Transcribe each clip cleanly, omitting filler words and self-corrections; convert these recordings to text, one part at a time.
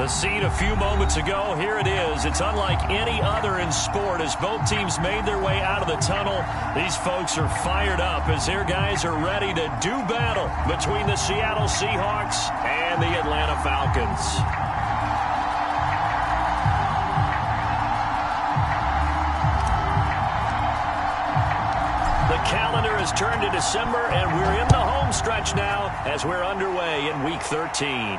The scene a few moments ago, here it is. It's unlike any other in sport as both teams made their way out of the tunnel. These folks are fired up as their guys are ready to do battle between the Seattle Seahawks and the Atlanta Falcons. The calendar has turned to December, and we're in the home stretch now as we're underway in Week 13.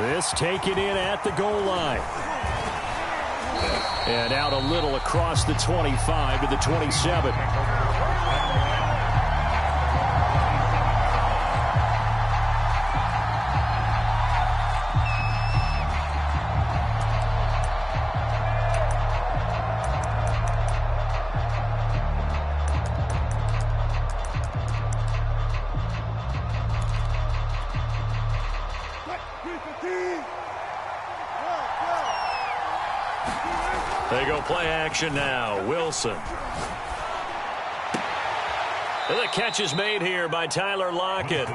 This taken in at the goal line. And out a little across the 25 to the 27. They go play action now. Wilson. And the catch is made here by Tyler Lockett.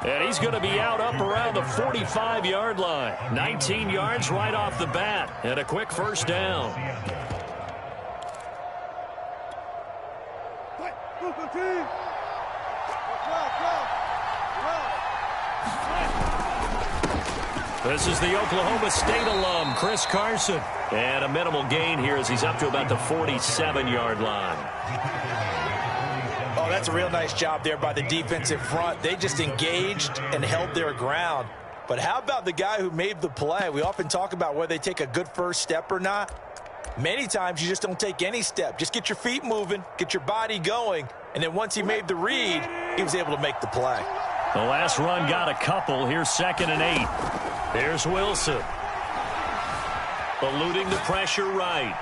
And he's going to be out up around the 45-yard line. 19 yards right off the bat. And a quick first down. This is the Oklahoma State alum, Chris Carson. And a minimal gain here as he's up to about the 47-yard line. Oh, that's a real nice job there by the defensive front. They just engaged and held their ground. But how about the guy who made the play? We often talk about whether they take a good first step or not. Many times you just don't take any step. Just get your feet moving, get your body going, and then once he made the read, he was able to make the play. The last run got a couple. Here's 2nd and 8. Here's Wilson. Eluding the pressure right.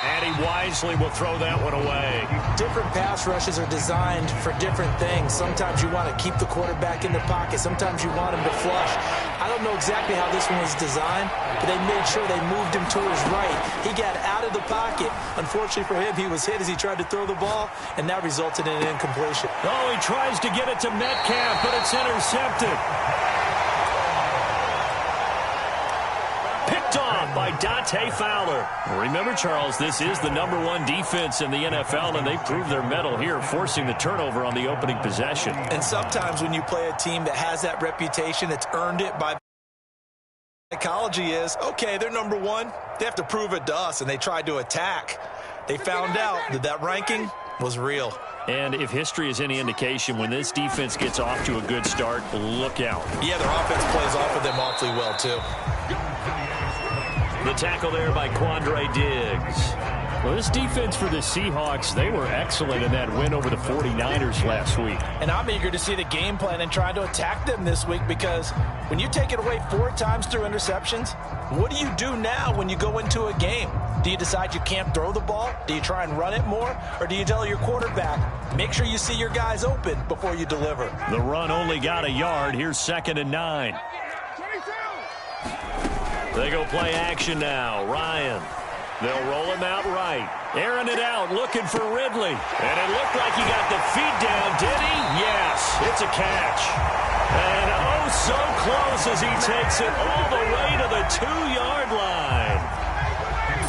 And he wisely will throw that one away. Different pass rushes are designed for different things. Sometimes you want to keep the quarterback in the pocket. Sometimes you want him to flush. I don't know exactly how this one was designed, but they made sure they moved him to his right. He got out of the pocket. Unfortunately for him, he was hit as he tried to throw the ball, and that resulted in an incompletion. Oh, he tries to get it to Metcalf, but it's intercepted. Picked off by Dante Fowler. Remember, Charles, this is the #1 defense in the NFL, and they proved their mettle here, forcing the turnover on the opening possession. And sometimes when you play a team that has that reputation, that's earned it by psychology is, okay, they're #1. They have to prove it to us, and they tried to attack. They found out that that ranking was real. And if history is any indication, when this defense gets off to a good start, look out. Yeah, their offense plays off of them awfully well, too. The tackle there by Quandre Diggs. Well, this defense for the Seahawks, they were excellent in that win over the 49ers last week. And I'm eager to see the game plan and try to attack them this week, because when you take it away 4 times through interceptions, what do you do now when you go into a game? Do you decide you can't throw the ball? Do you try and run it more? Or do you tell your quarterback, make sure you see your guys open before you deliver? The run only got a yard. Here's 2nd and 9. They go play action now. Ryan. They'll roll him out right. Airing it out, looking for Ridley. And it looked like he got the feet down, did he? Yes, it's a catch. And oh, so close as he takes it all the way to the 2-yard line.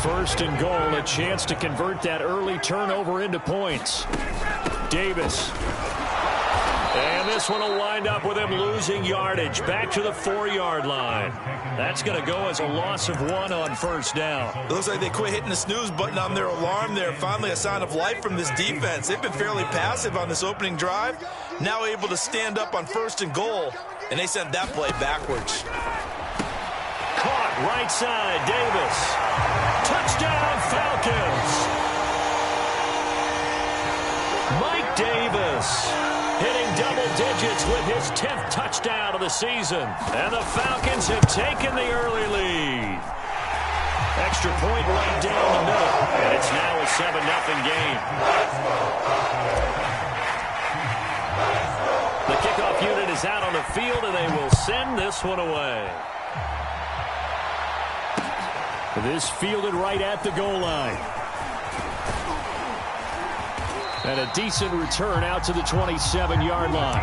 1st and goal, a chance to convert that early turnover into points. Davis. And this one will wind up with him losing yardage back to the 4-yard line. That's going to go as a loss of 1 on 1st down. It looks like they quit hitting the snooze button on their alarm there. Finally a sign of life from this defense. They've been fairly passive on this opening drive. Now able to stand up on 1st and goal, and they sent that play backwards. Caught right side, Davis. Touchdown, Falcons. Mike Davis hitting double digits with his 10th touchdown of the season. And the Falcons have taken the early lead. Extra point right down the middle. And it's now a 7-0 game. The kickoff unit is out on the field, and they will send this one away. This fielded right at the goal line. And a decent return out to the 27-yard line.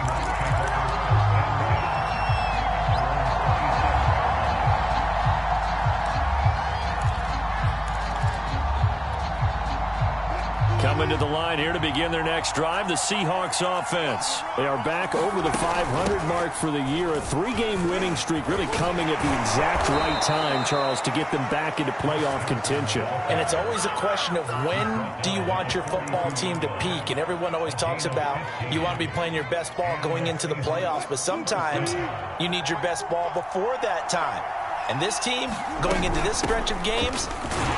coming to the line here to begin their next drive, the Seahawks offense. They are back over the 500 mark for the year. A 3-game winning streak really coming at the exact right time, Charles, to get them back into playoff contention. And it's always a question of when do you want your football team to peak? And everyone always talks about you want to be playing your best ball going into the playoffs, but sometimes you need your best ball before that time. And this team, going into this stretch of games,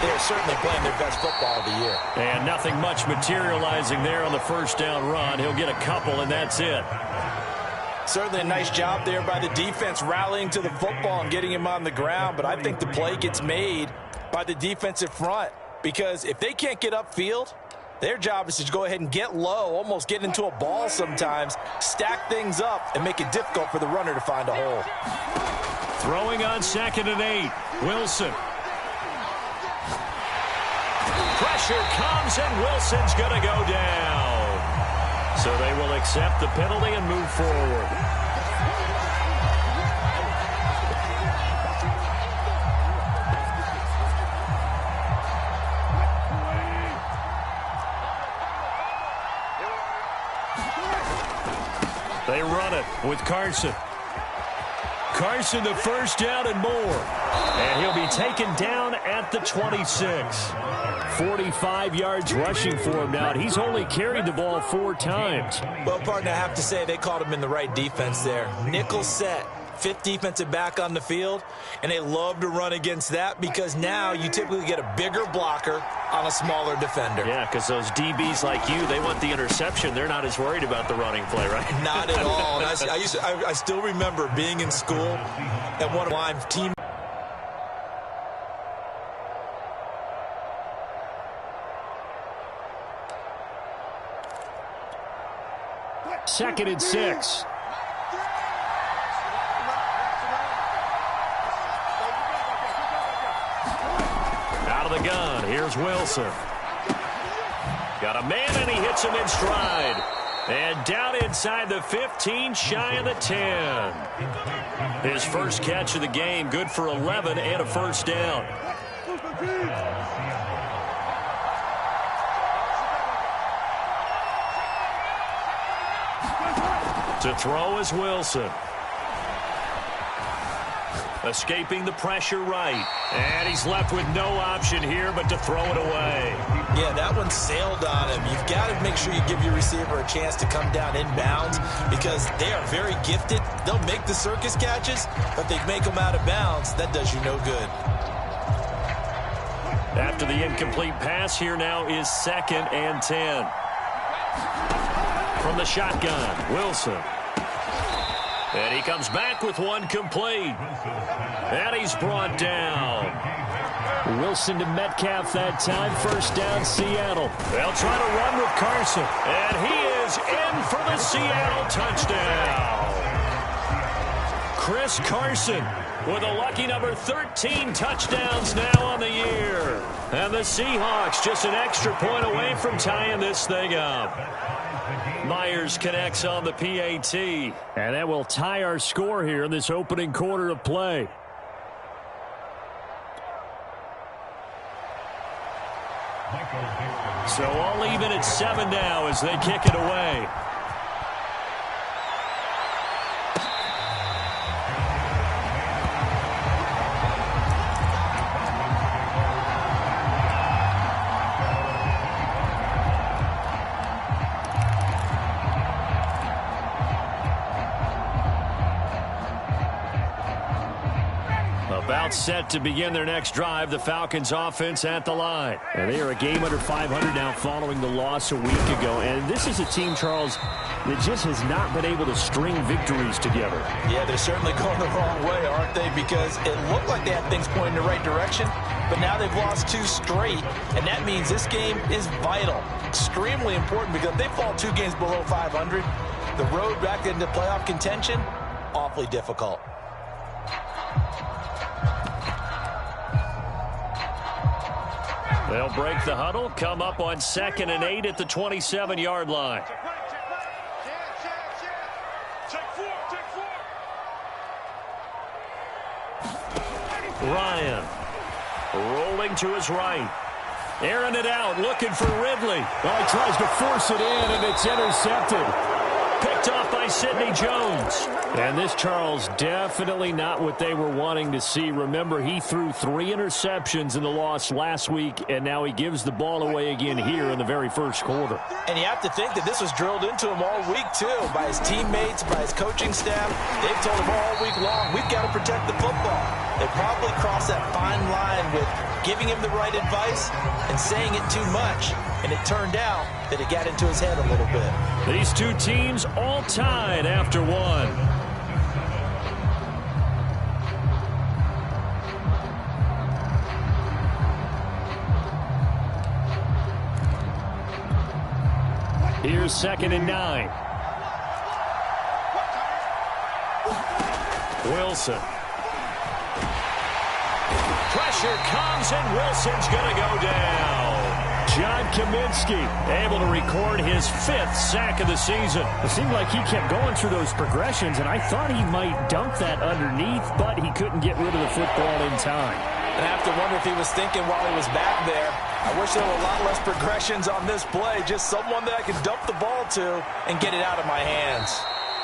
they are certainly playing their best football of the year. And nothing much materializing there on the first down run. He'll get a couple, and that's it. Certainly a nice job there by the defense rallying to the football and getting him on the ground. But I think the play gets made by the defensive front, because if they can't get upfield, their job is to go ahead and get low, almost get into a ball sometimes, stack things up, and make it difficult for the runner to find a hole. Throwing on 2nd and 8. Wilson. Pressure comes, and Wilson's going to go down. So they will accept the penalty and move forward. They run it with Carson. Carson, the first down and more. And he'll be taken down at the 26. 45 yards rushing for him now. He's only carried the ball 4 times. Well, partner, I have to say they caught him in the right defense there. Nickel set. 5th defensive back on the field, and they love to run against that because now you typically get a bigger blocker on a smaller defender. Yeah, because those DBs like you, they want the interception. They're not as worried about the running play, right? Not at all. And I still remember being in school and one of my team. Second and 6. Out of the gun, here's Wilson. Got a man, and he hits him in stride. And down inside the 15, shy of the 10. His first catch of the game, good for 11 and a first down. To throw is Wilson. Escaping the pressure right. And he's left with no option here but to throw it away. Yeah, that one sailed on him. You've got to make sure you give your receiver a chance to come down inbounds because they are very gifted. They'll make the circus catches, but they make them out of bounds. That does you no good. After the incomplete pass, here now is 2nd and 10. From the shotgun, Wilson. And he comes back with one complete. And he's brought down. Wilson to Metcalf that time. First down, Seattle. They'll try to run with Carson. And he is in for the Seattle touchdown. Chris Carson with a lucky number 13 touchdowns now on the year. And the Seahawks just an extra point away from tying this thing up. Myers connects on the PAT. And that will tie our score here in this opening quarter of play. So all even at 7 now as they kick it away. About set to begin their next drive. The Falcons offense at the line. And they are a game under 500 now following the loss a week ago. And this is a team, Charles, that just has not been able to string victories together. Yeah, they're certainly going the wrong way, aren't they? Because it looked like they had things pointing in the right direction, but now they've lost 2 straight. And that means this game is vital. Extremely important because if they fall 2 games below 500, the road back into playoff contention, awfully difficult. They'll break the huddle, come up on 2nd and 8 at the 27-yard line. Ryan rolling to his right. Airing it out, looking for Ridley. Well, he tries to force it in, and it's intercepted. Picked off by Sidney Jones. And this, Charles, definitely not what they were wanting to see. Remember, he threw 3 interceptions in the loss last week, and now he gives the ball away again here in the very first quarter. And you have to think that this was drilled into him all week, too, by his teammates, by his coaching staff. They've told him all week long, we've got to protect the football. They probably crossed that fine line with giving him the right advice and saying it too much. And it turned out that it got into his head a little bit. These two teams all tied after one. Here's 2nd and 9. Wilson. Pressure comes, and Wilson's going to go down. John Kaminsky able to record his 5th sack of the season. It seemed like he kept going through those progressions, and I thought he might dump that underneath, but he couldn't get rid of the football in time. And I have to wonder if he was thinking while he was back there, I wish there were a lot less progressions on this play, just someone that I could dump the ball to and get it out of my hands.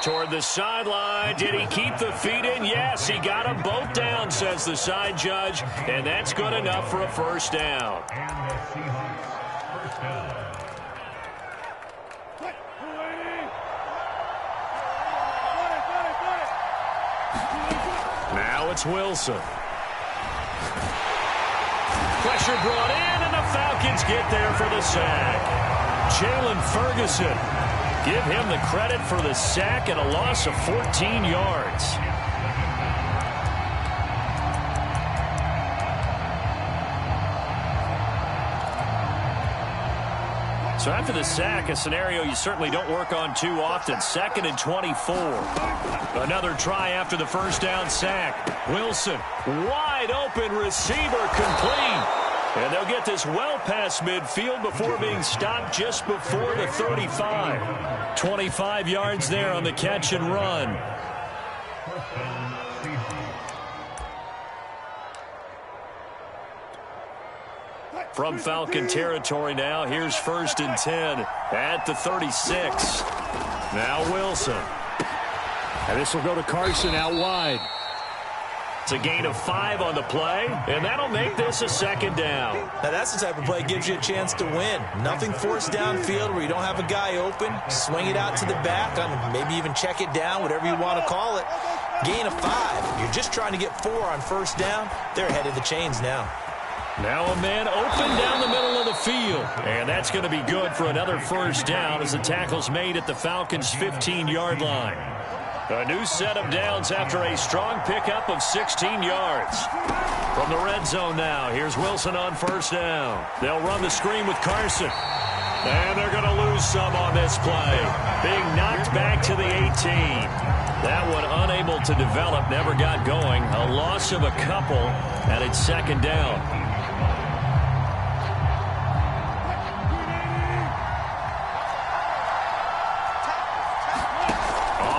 Toward the sideline. Did he keep the feet in? Yes, he got them both down, says the side judge, and that's good enough for a first down. Now it's Wilson. Pressure brought in, and the Falcons get there for the sack. Jalen Ferguson. Give him the credit for the sack and a loss of 14 yards. So after the sack, a scenario you certainly don't work on too often. 2nd and 24. Another try after the first down sack. Wilson, wide open receiver, complete. And they'll get this well past midfield before being stopped just before the 35. 25 yards there on the catch and run. From Falcon territory now, here's 1st and 10 at the 36. Now Wilson. And this will go to Carson out wide. It's a gain of 5 on the play, and that'll make this a 2nd down. Now that's the type of play that gives you a chance to win. Nothing forced downfield where you don't have a guy open. Swing it out to the back, maybe even check it down, whatever you want to call it. Gain of 5. You're just trying to get 4 on 1st down. They're ahead of the chains now. Now a man open down the middle of the field. And that's going to be good for another 1st down as the tackle's made at the Falcons' 15-yard line. A new set of downs after a strong pickup of 16 yards. From the red zone now, here's Wilson on 1st down. They'll run the screen with Carson. And they're going to lose some on this play. Being knocked back to the 18. That one unable to develop, never got going. A loss of a couple, and it's 2nd down.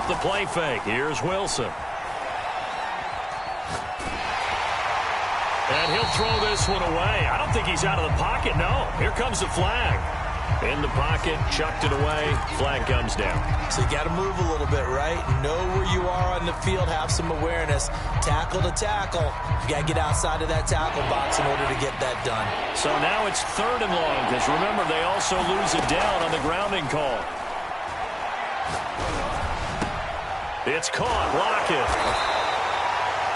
The play fake. Here's Wilson. And he'll throw this one away. I don't think he's out of the pocket. No. Here comes the flag. In the pocket, chucked it away. Flag comes down. So you got to move a little bit, right? Know where you are on the field. Have some awareness. Tackle to tackle. You got to get outside of that tackle box in order to get that done. So now it's 3rd and long, because remember, they also lose it down on the grounding call. It's caught. Lockett.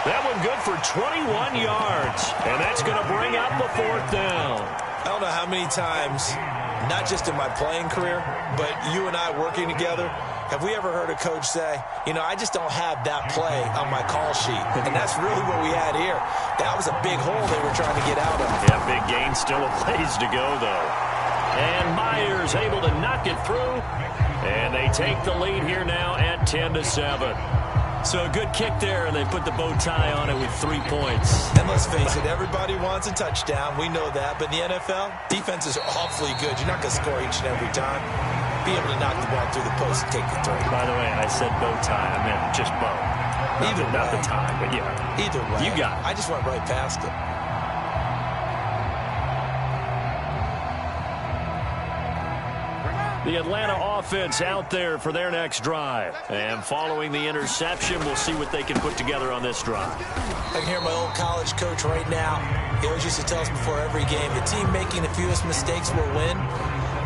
That one good for 21 yards. And that's going to bring up the 4th down. I don't know how many times, not just in my playing career, but you and I working together, have we ever heard a coach say, you know, I just don't have that play on my call sheet. And that's really what we had here. That was a big hole they were trying to get out of. Yeah, big gain. Still a ways to go, though. And Myers able to knock it through. And they take the lead here now at 10-7. So a good kick there, and they put the bow tie on it with 3 points. And let's face it, everybody wants a touchdown. We know that. But in the NFL, defenses are awfully good. You're not going to score each and every time. Be able to knock the ball through the post and take the throw. By the way, I said bow tie. I meant just bow. Not the tie, but yeah. Either way. You got it. I just went right past it. The Atlanta offense out there for their next drive. And following the interception, we'll see what they can put together on this drive. I can hear my old college coach right now. He always used to tell us before every game, the team making the fewest mistakes will win.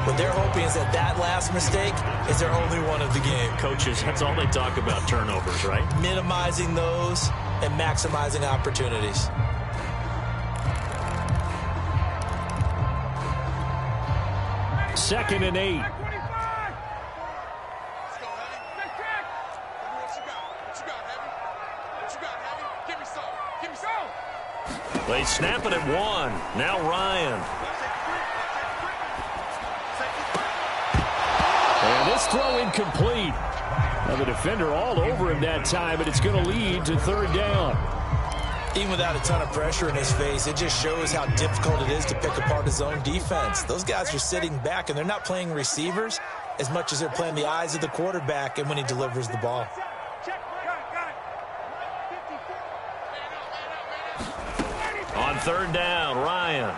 What they're hoping is that that last mistake is their only one of the game. Coaches, that's all they talk about, turnovers, right? Minimizing those and maximizing opportunities. Second and 8. They snap it at 1. Now Ryan. And this throw incomplete. Now the defender all over him that time, but it's going to lead to third down. Even without a ton of pressure in his face, it just shows how difficult it is to pick apart his own defense. Those guys are sitting back, and they're not playing receivers as much as they're playing the eyes of the quarterback and when he delivers the ball. On third down, Ryan.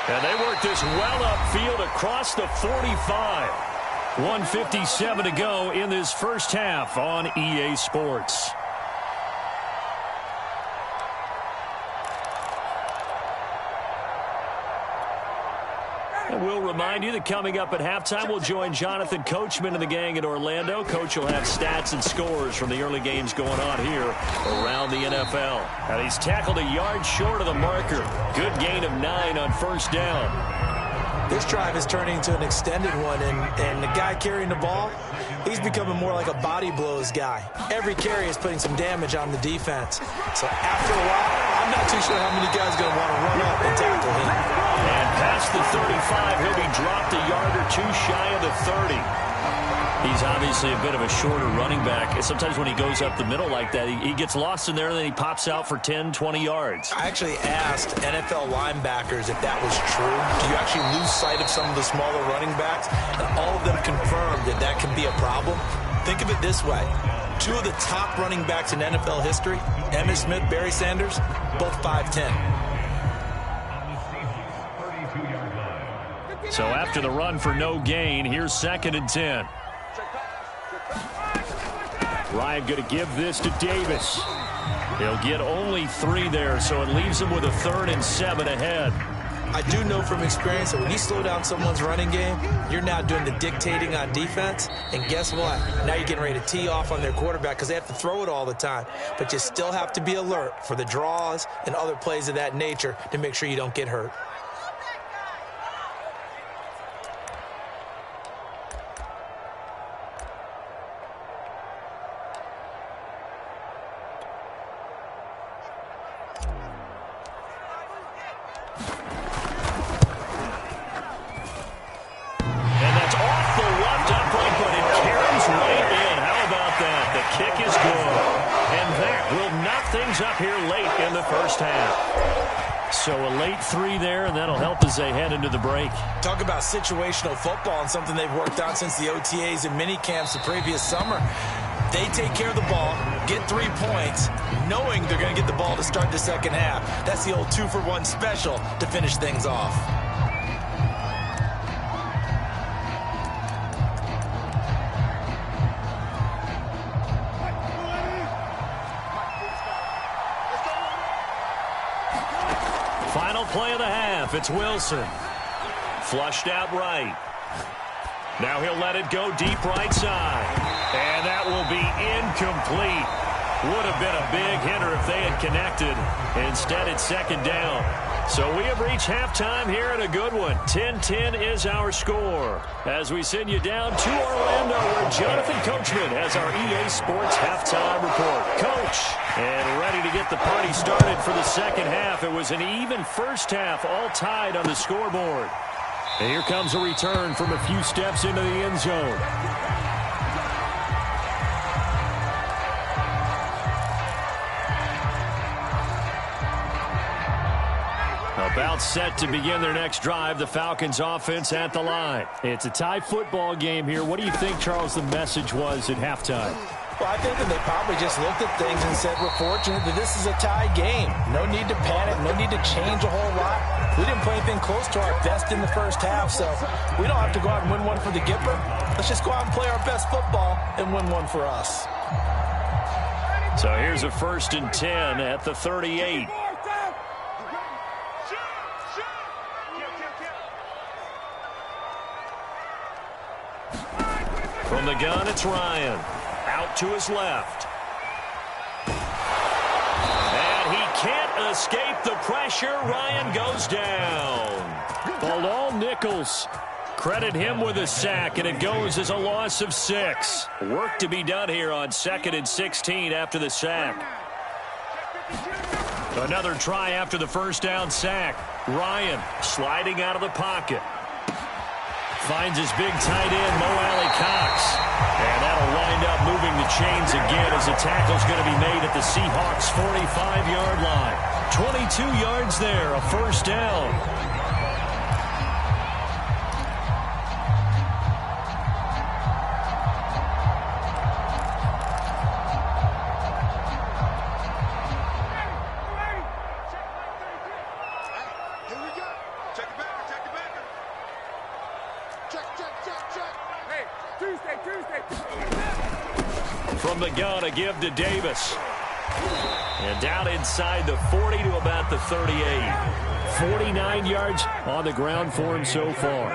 And they work this well upfield across the 45. 1:57 to go in this first half on EA Sports. And we'll remind you that coming up at halftime, we'll join Jonathan Coachman and the gang in Orlando. Coach will have stats and scores from the early games going on here around the NFL. And he's tackled a yard short of the marker. Good gain of 9 on first down. This drive is turning into an extended one, and the guy carrying the ball, he's becoming more like a body blows guy. Every carry is putting some damage on the defense. So after a while, I'm not too sure how many guys are going to want to run up and tackle him. And past the 35, he'll be dropped a yard or two shy of the 30. He's obviously a bit of a shorter running back. Sometimes when he goes up the middle like that, he gets lost in there, and then he pops out for 10, 20 yards. I actually asked NFL linebackers if that was true. Do you actually lose sight of some of the smaller running backs? And all of them confirmed that that can be a problem. Think of it this way. 2 of the top running backs in NFL history, Emmitt Smith, Barry Sanders, both 5'10". So after the run for no gain, here's 2nd and 10. Ryan going to give this to Davis. He'll get only 3 there, so it leaves him with a 3rd and 7 ahead. I do know from experience that when you slow down someone's running game, you're now doing the dictating on defense. And guess what? Now you're getting ready to tee off on their quarterback because they have to throw it all the time. But you still have to be alert for the draws and other plays of that nature to make sure you don't get hurt. Up here late in the first half. So a late 3 there, and that'll help as they head into the break. Talk about situational football and something they've worked on since the OTAs and mini camps the previous summer. They take care of the ball, get 3 points, knowing they're going to get the ball to start the second half. That's the old 2-for-1 special to finish things off. Final play of the half. It's Wilson. Flushed out right. Now he'll let it go deep right side. And that will be incomplete. Would have been a big hitter if they had connected. Instead, it's 2nd down. So we have reached halftime here in a good one. 10-10 is our score. As we send you down to Orlando, where Jonathan Coachman has our EA Sports halftime report. Coach, and ready to get the party started for the second half. It was an even first half, all tied on the scoreboard. And here comes a return from a few steps into the end zone. About set to begin their next drive, the Falcons offense at the line. It's a tie football game here. What do you think, Charles, the message was at halftime? Well, I think that they probably just looked at things and said, we're fortunate that this is a tie game. No need to panic, no need to change a whole lot. We didn't play anything close to our best in the first half, so we don't have to go out and win one for the Gipper. Let's just go out and play our best football and win one for us. So here's a 1st and 10 at the 38. From the gun, it's Ryan. Out to his left. And he can't escape the pressure. Ryan goes down. Bilal Nichols. Credit him with a sack, and it goes as a loss of 6. Work to be done here on 2nd and 16 after the sack. Another try after the first down sack. Ryan sliding out of the pocket. Finds his big tight end, Mo Alley-Cox. And that'll wind up moving the chains again as the tackle's going to be made at the Seahawks' 45-yard line. 22 yards there, a first down. From the gun, a give to Davis. And down inside the 40 to about the 38. 49 yards on the ground for him so far.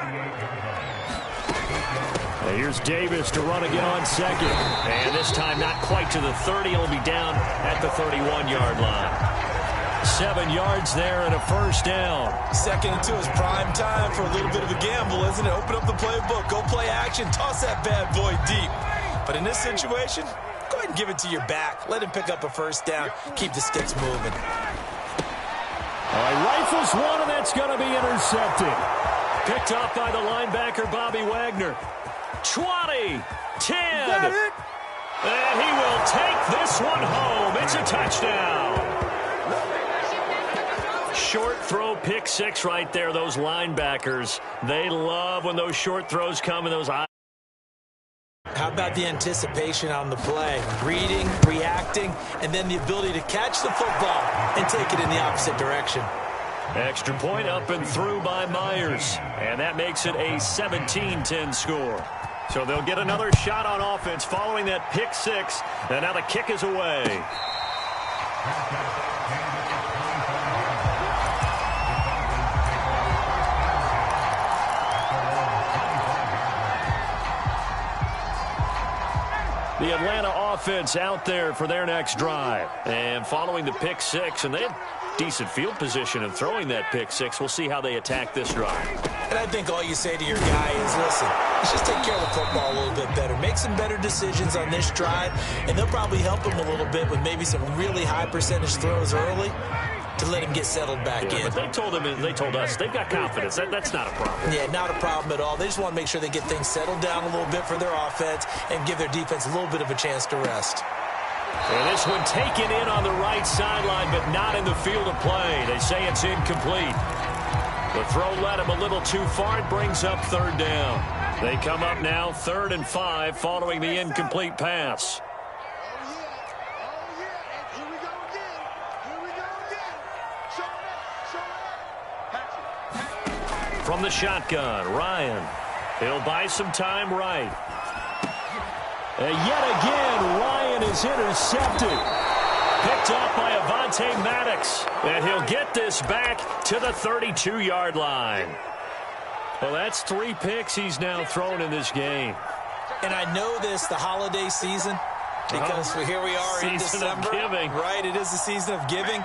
And here's Davis to run again on 2nd. And this time not quite to the 30. It'll be down at the 31-yard line. 7 yards there and a first down. 2nd and 2 is prime time for a little bit of a gamble, isn't it? Open up the playbook, go play action, toss that bad boy deep. But in this situation, go ahead and give it to your back. Let him pick up a first down. Keep the sticks moving. All right, rifles one, and that's going to be intercepted. Picked up by the linebacker, Bobby Wagner. 20, 10. And he will take this one home. It's a touchdown. Short throw, pick 6 right there. Those linebackers, they love when those short throws come and those. How about the anticipation on the play? Reading, reacting, and then the ability to catch the football and take it in the opposite direction. Extra point up and through by Myers. And that makes it a 17-10 score. So they'll get another shot on offense following that pick 6. And now the kick is away. The Atlanta offense out there for their next drive. And following the pick 6, and they have decent field position in throwing that pick 6. We'll see how they attack this drive. And I think all you say to your guy is, listen, let's just take care of the football a little bit better. Make some better decisions on this drive, and they'll probably help him a little bit with maybe some really high percentage throws early to let him get settled back in. But they told us they've got confidence. That's not a problem. Yeah, not a problem at all. They just want to make sure they get things settled down a little bit for their offense and give their defense a little bit of a chance to rest. And this one taken in on the right sideline, but not in the field of play. They say it's incomplete. The throw led him a little too far. It brings up 3rd down. They come up now 3rd and 5 following the incomplete pass. From the shotgun, Ryan. He'll buy some time right. And yet again, Ryan is intercepted. Picked up by Avonte Maddox. And he'll get this back to the 32-yard line. Well, that's 3 picks he's now thrown in this game. And I know this, the holiday season, because here we are in December. Season of giving. Right, it is the season of giving.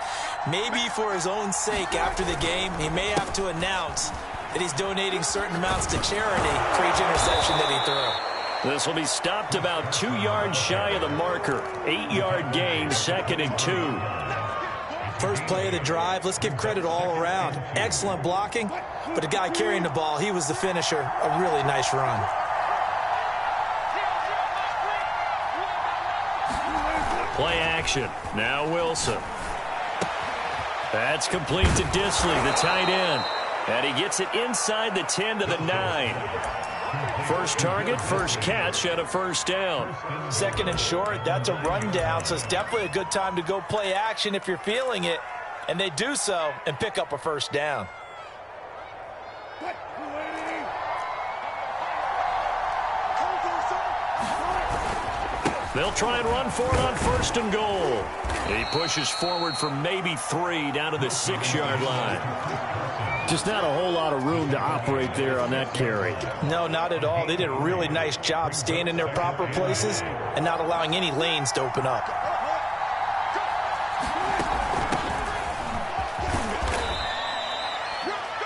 Maybe for his own sake after the game, he may have to announce that he's donating certain amounts to charity for each interception that he threw. This will be stopped about 2 yards shy of the marker. 8-yard gain, 2nd and 2. First play of the drive, let's give credit all around. Excellent blocking, but the guy carrying the ball, he was the finisher. A really nice run. Play action. Now Wilson. That's complete to Disley, the tight end. And he gets it inside the 10 to the 9. First target, first catch, and a first down. 2nd and short, that's a rundown, so it's definitely a good time to go play action if you're feeling it. And they do so and pick up a first down. They'll try and run for it on 1st and goal. He pushes forward for maybe 3 down to the 6-yard line. Just not a whole lot of room to operate there on that carry. No, not at all. They did a really nice job staying in their proper places and not allowing any lanes to open up.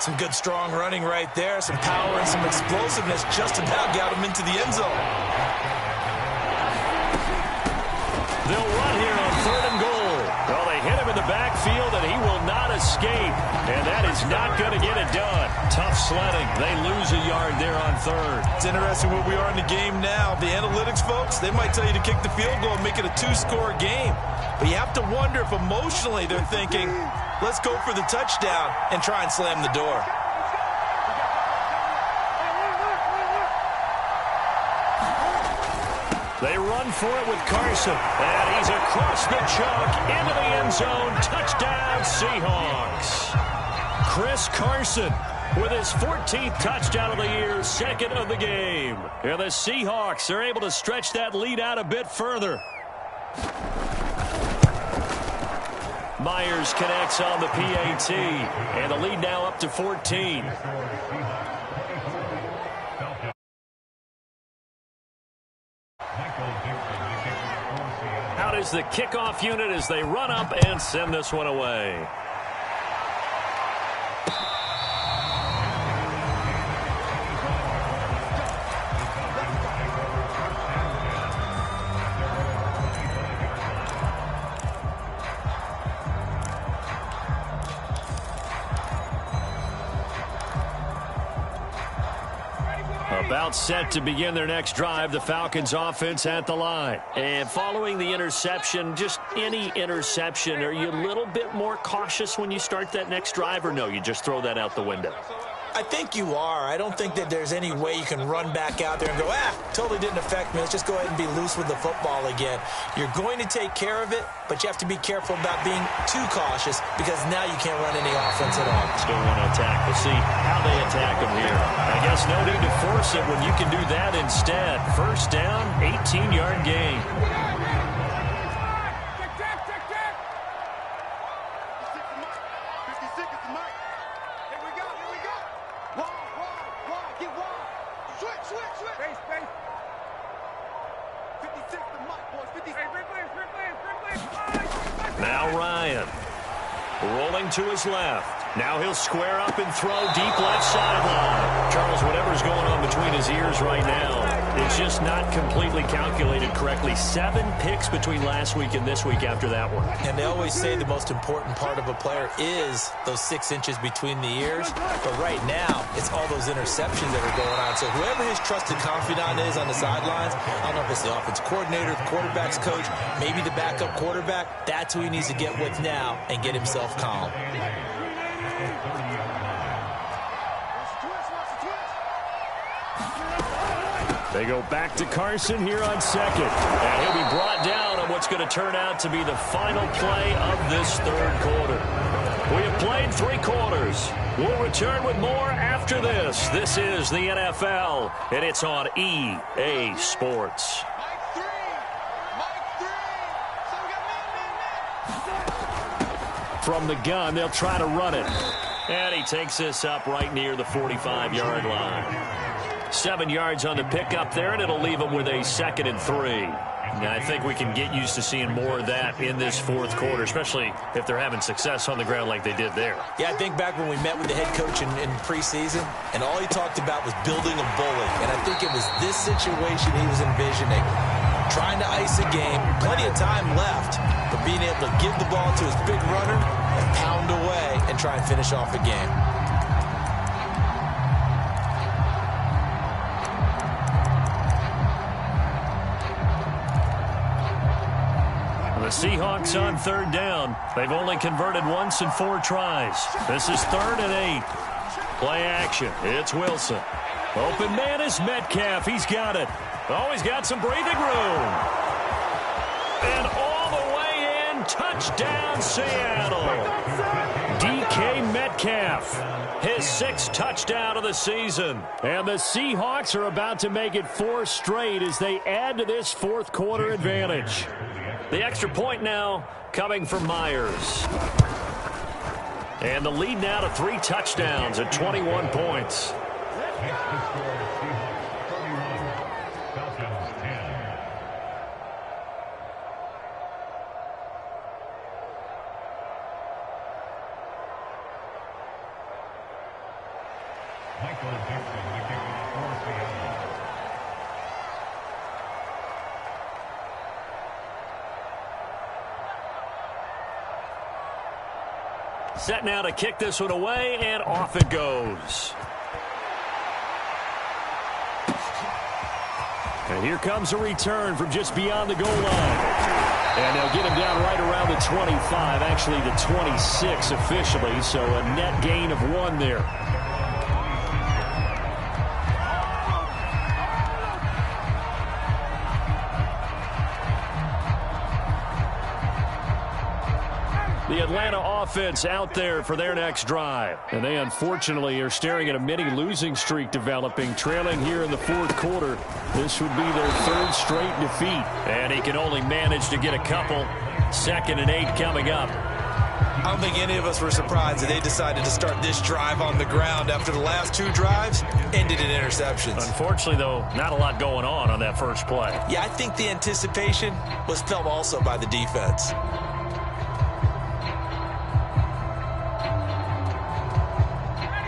Some good strong running right there. Some power and some explosiveness just about got him into the end zone. They'll run here on 3rd and goal. Well, they hit him in the backfield, and he will not escape. And that is not going to get it done. Tough sledding. They lose a yard there on 3rd. It's interesting where we are in the game now. The analytics folks, they might tell you to kick the field goal and make it a 2-score game. But you have to wonder if emotionally they're thinking, let's go for the touchdown and try and slam the door. They run for it with Carson. And he's across the chalk into the end zone. Touchdown, Seahawks. Chris Carson with his 14th touchdown of the year, 2nd of the game. And the Seahawks are able to stretch that lead out a bit further. Myers connects on the PAT, and the lead now up to 14. Out is the kickoff unit as they run up and send this one away. About set to begin their next drive, the Falcons offense at the line. And following the interception, just any interception, are you a little bit more cautious when you start that next drive, or no, you just throw that out the window? I think you are. I don't think that there's any way you can run back out there and go, totally didn't affect me. Let's just go ahead and be loose with the football again. You're going to take care of it, but you have to be careful about being too cautious because now you can't run any offense at all. Still want to attack. We'll see how they attack them here. I guess no need to force it when you can do that instead. 1st down, 18-yard gain. Now Ryan, rolling to his left. Now he'll square up and throw deep left sideline. Charles, whatever's going on between his ears right now, it's just not completely calculated correctly. 7 picks between last week and this week after that one. And they always say the most important part of a player is those 6 inches between the ears. But right now, it's all those interceptions that are going on. So whoever his trusted confidant is on the sidelines, I don't know if it's the offense coordinator, the quarterback's coach, maybe the backup quarterback, that's who he needs to get with now and get himself calm. They go back to Carson here on 2nd. And he'll be brought down on what's going to turn out to be the final play of this 3rd quarter. We have played 3 quarters. We'll return with more after this. This is the NFL, and it's on EA Sports. From the gun, they'll try to run it. And he takes this up right near the 45-yard line. 7 yards on the pickup there, and it'll leave him with a 2nd and 3. Now, I think we can get used to seeing more of that in this 4th quarter, especially if they're having success on the ground like they did there. Yeah, I think back when we met with the head coach in preseason, and all he talked about was building a bully. And I think it was this situation he was envisioning. Trying to ice a game, plenty of time left, but being able to give the ball to his big runner and pound away and try and finish off a game. The Seahawks on 3rd down. They've only converted once in 4 tries. This is 3rd and 8. Play action. It's Wilson. Open man is Metcalf. He's got it. Oh, he's got some breathing room. And all the way in touchdown, Seattle. DK Metcalf, his 6th touchdown of the season. And the Seahawks are about to make it 4 straight as they add to this fourth quarter advantage. The extra point now coming from Myers. And the lead now to 3 touchdowns at 21 points. Set now to kick this one away, and off it goes. And here comes a return from just beyond the goal line. And they'll get him down right around the 25, actually the 26 officially, so a net gain of 1 there. The Atlanta offense out there for their next drive. And they unfortunately are staring at a mini losing streak developing, trailing here in the fourth quarter. This would be their 3rd straight defeat. And he can only manage to get a couple. 2nd and 8 coming up. I don't think any of us were surprised that they decided to start this drive on the ground after the last 2 drives ended in interceptions. Unfortunately, though, not a lot going on that first play. Yeah, I think the anticipation was felt also by the defense.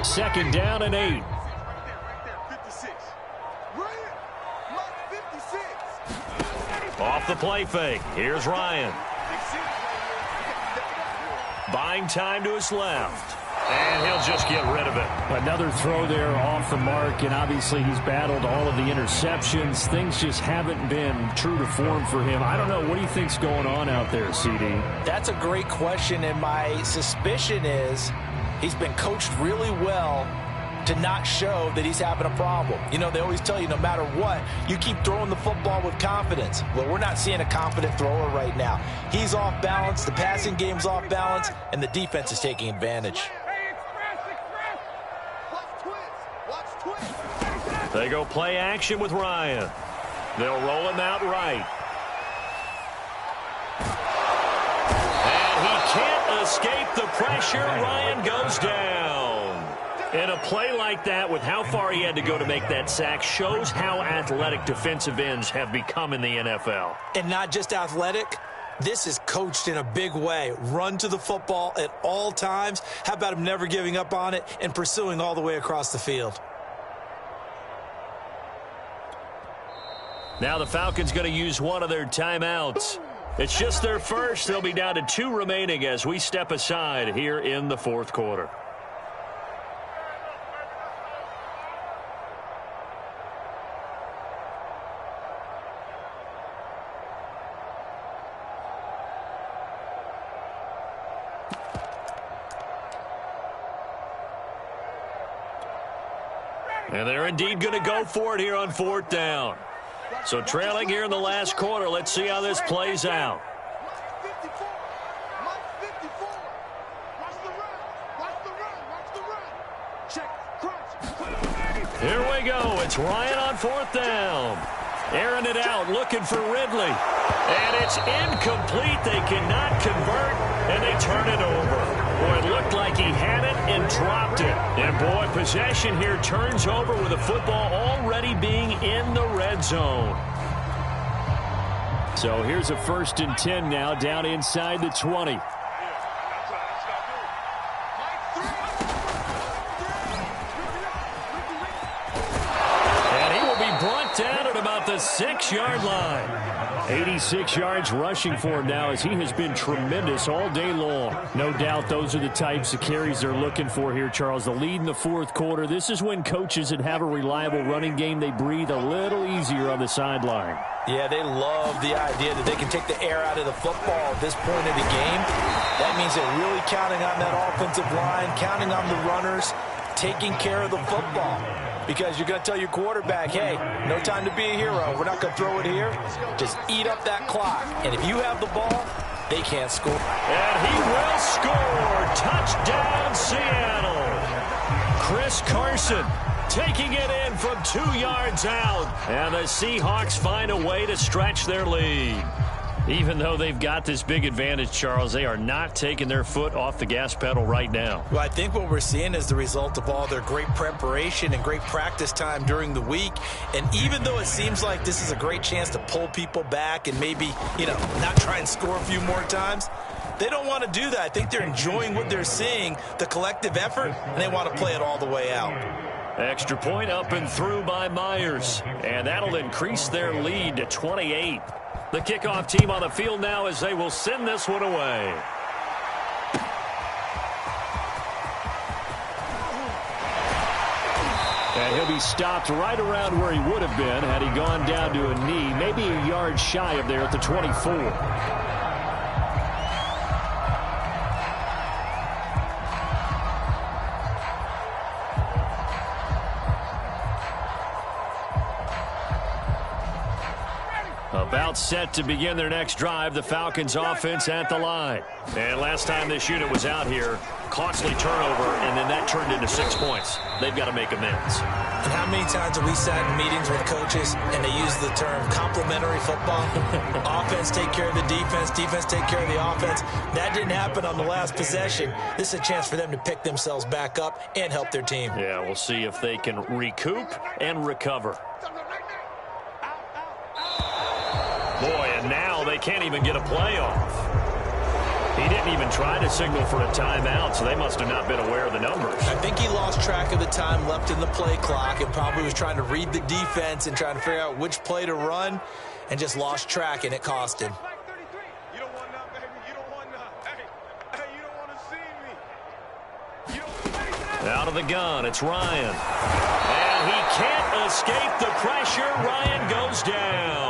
Second down and 8. Off the play fake. Here's Ryan. Buying time to his left. And he'll just get rid of it. Another throw there off the mark, and obviously he's battled all of the interceptions. Things just haven't been true to form for him. I don't know. What do you think's going on out there, CD? That's a great question, and my suspicion is he's been coached really well to not show that he's having a problem. You know, they always tell you no matter what, you keep throwing the football with confidence. Well, we're not seeing a confident thrower right now. He's off balance, the passing game's off balance, and the defense is taking advantage. They go play action with Ryan. They'll roll him out right. And he can't escape the pressure. Ryan goes down. And a play like that, with how far he had to go to make that sack, shows how athletic defensive ends have become in the NFL. And not just athletic. This is coached in a big way. Run to the football at all times. How about him never giving up on it and pursuing all the way across the field? Now the Falcons going to use one of their timeouts. It's just their first. They'll be down to 2 remaining as we step aside here in the fourth quarter. And they're indeed going to go for it here on 4th down. So trailing here in the last quarter, let's see how this plays out. Here we go. It's Ryan on 4th down. Airing it out, looking for Ridley. And it's incomplete. They cannot convert, and they turn it over. Boy, it looked like he had it and dropped it. And, boy, possession here turns over with the football already being in the red zone. So here's a 1st and 10 now, down inside the 20. And he will be brought down at about the 6-yard line. 86 yards rushing for him now as he has been tremendous all day long. No doubt those are the types of carries they're looking for here, Charles. The lead in the fourth quarter. This is when coaches that have a reliable running game, they breathe a little easier on the sideline. Yeah, they love the idea that they can take the air out of the football at this point of the game. That means they're really counting on that offensive line, counting on the runners, taking care of the football. Because you're going to tell your quarterback, hey, no time to be a hero. We're not going to throw it here. Just eat up that clock. And if you have the ball, they can't score. And he will score. Touchdown, Seattle. Chris Carson taking it in from 2 yards out. And the Seahawks find a way to stretch their lead. Even though they've got this big advantage, Charles, they are not taking their foot off the gas pedal right now. Well, I think what we're seeing is the result of all their great preparation and great practice time during the week. And even though it seems like this is a great chance to pull people back and maybe, not try and score a few more times, they don't want to do that. I think they're enjoying what they're seeing, the collective effort, and they want to play it all the way out. Extra point up and through by Myers. And that'll increase their lead to 28. The kickoff team on the field now as they will send this one away. And he'll be stopped right around where he would have been had he gone down to a knee, maybe a yard shy of there at the 24. About set to begin their next drive, the Falcons offense at the line. And last time this unit was out here, costly turnover, and then that turned into 6 points. They've got to make amends. And how many times have we sat in meetings with coaches and they use the term complementary football? Offense take care of the defense, defense take care of the offense. That didn't happen on the last possession. This is a chance for them to pick themselves back up and help their team. Yeah, we'll see if they can recoup and recover. Boy, and now they can't even get a play off. He didn't even try to signal for a timeout, so they must have not been aware of the numbers. I think he lost track of the time left in the play clock and probably was trying to read the defense and trying to figure out which play to run and just lost track, and it cost him. You don't want none, baby. You don't want none. Hey, you don't want to see me. You don't. Out of the gun, it's Ryan. And he can't escape the pressure. Ryan goes down.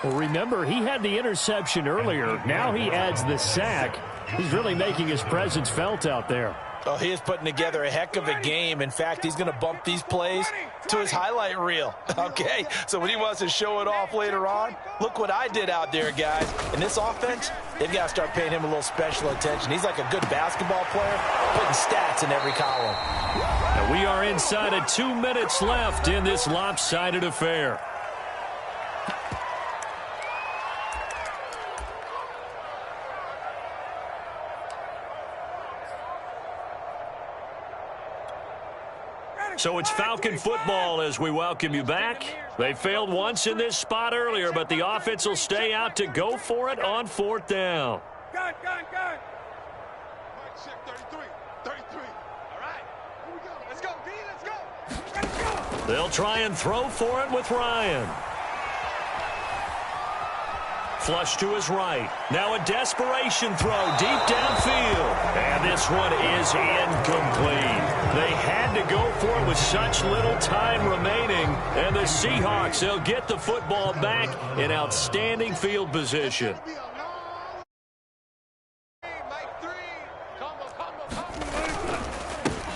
Well, remember, he had the interception earlier. Now he adds the sack. He's really making his presence felt out there. Oh, he is putting together a heck of a game. In fact, he's going to bump these plays to his highlight reel. Okay, so when he wants to show it off later on, look what I did out there, guys. In this offense, they've got to start paying him a little special attention. He's like a good basketball player, putting stats in every column. And we are inside of 2 minutes left in this lopsided affair. So it's Falcon football as we welcome you back. They failed once in this spot earlier, but the offense will stay out to go for it on 4th down. Gun. Mike, check 33. 33. All right. Here we go. Let's go, D. Let's go. Let's go. They'll try and throw for it with Ryan. Flush to his right. Now a desperation throw deep downfield. And this one is incomplete. They had to go for it with such little time remaining. And the Seahawks, they'll get the football back in outstanding field position.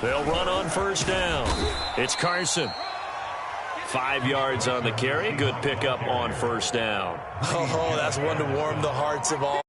They'll run on 1st down. It's Carson. 5 yards on the carry. Good pickup on 1st down. Oh, that's one to warm the hearts of all.